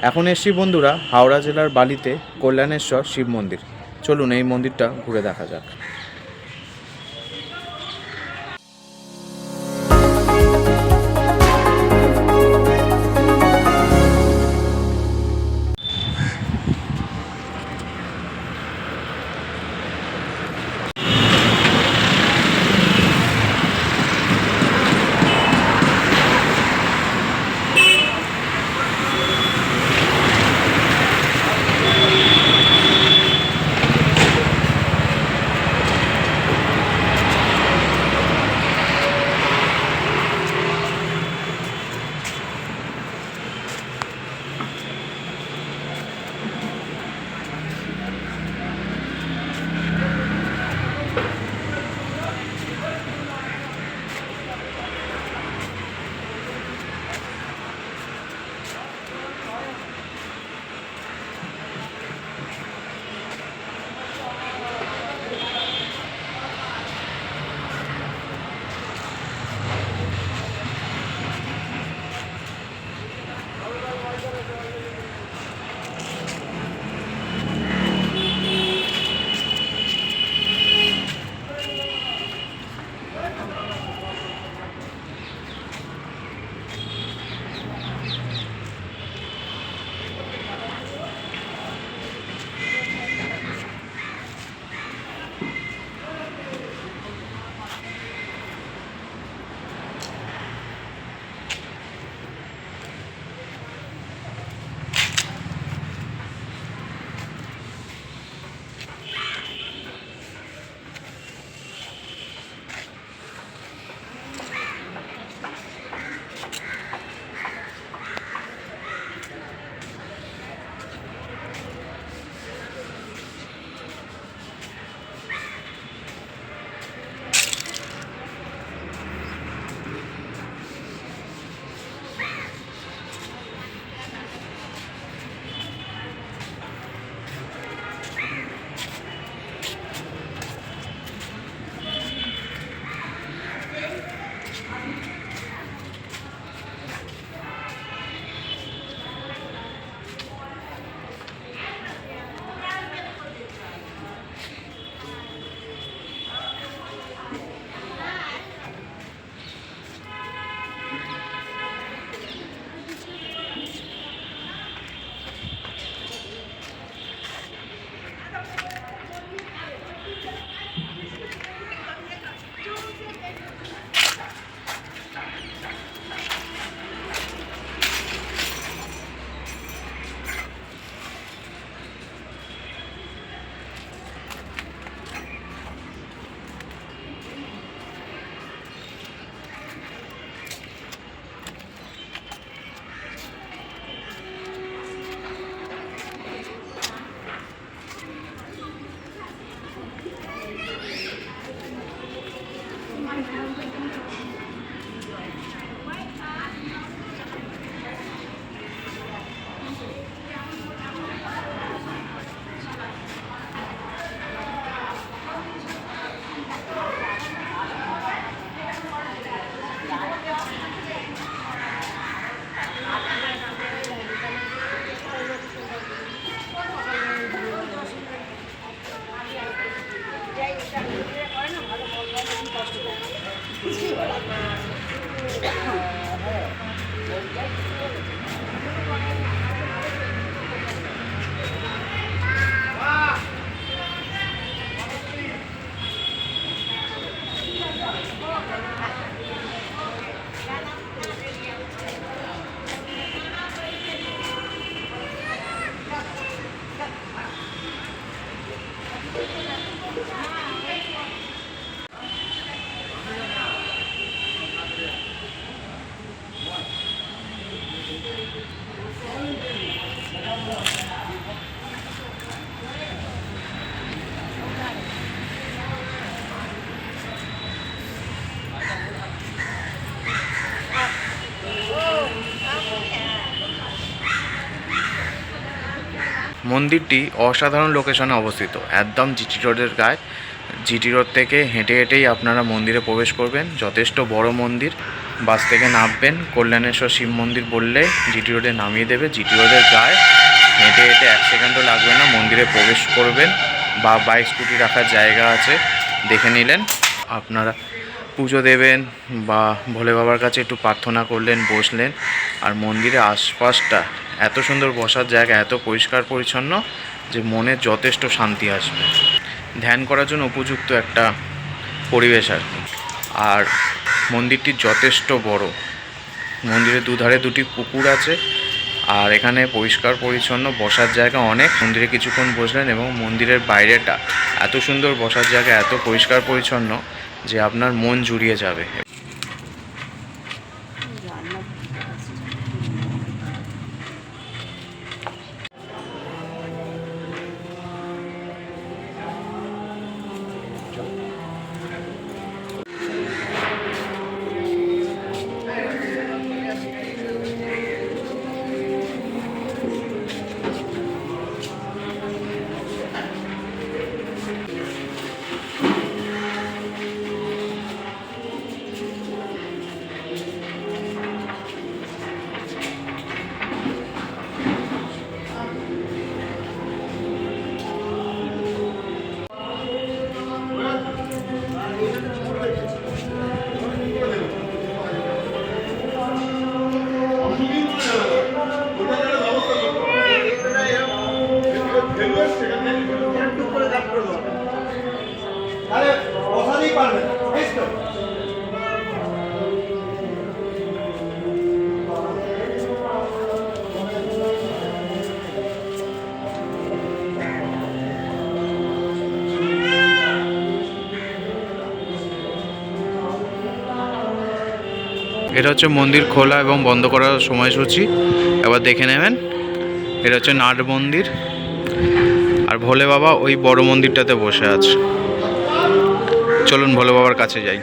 এখন এসছি বন্ধুরা হাওড়া জেলার বালিতে কল্যাণেশ্বর শিব মন্দির। চলুন এই মন্দিরটা ঘুরে দেখা যাক। মন্দিরটি অসাধারণ লোকেশনে অবস্থিত, একদম জিটি রোডের গায়ে। জিটি রোড থেকে হেঁটে হেঁটেই আপনারা মন্দিরে প্রবেশ করবেন। যথেষ্ট বড় মন্দির। বাস থেকে নামবেন, কল্যাণেশ্বর শিব মন্দির বললে জিটি রোডে নামিয়ে দেবে। জিটি রোডের গায়ে হেঁটে হেঁটে 1 সেকেন্ডও লাগবে না, মন্দিরে প্রবেশ করবেন। বা বাইক স্কুটি রাখার জায়গা আছে, দেখে নিলেন। আপনারা পুজো দেবেন বা ভোলে বাবার কাছে একটু প্রার্থনা করলেন, বসলেন। আর মন্দিরের আশপাশটা এত সুন্দর, বসার জায়গা এত পরিষ্কার পরিচ্ছন্ন যে মনে যথেষ্ট শান্তি আসবে। ধ্যান করার জন্য উপযুক্ত একটা পরিবেশ আর কি। আর মন্দিরটি যথেষ্ট বড়। মন্দিরের দুধারে 2টি পুকুর আছে। আর এখানে পরিষ্কার পরিচ্ছন্ন, বসার জায়গা অনেক। মন্দিরে কিছুক্ষণ বসলেন এবং মন্দিরের বাইরেটা এত সুন্দর, বসার জায়গা এত পরিষ্কার পরিচ্ছন্ন যে আপনার মন জুড়িয়ে যাবে। এটা হচ্ছে মন্দির খোলা এবং বন্ধ করার সময়সূচি, এবার দেখে নেবেন। এটা হচ্ছে নাট মন্দির। আর ভোলে বাবা ওই বড় মন্দিরটাতে বসে আছে। চলুন ভোলে বাবার কাছে যাই।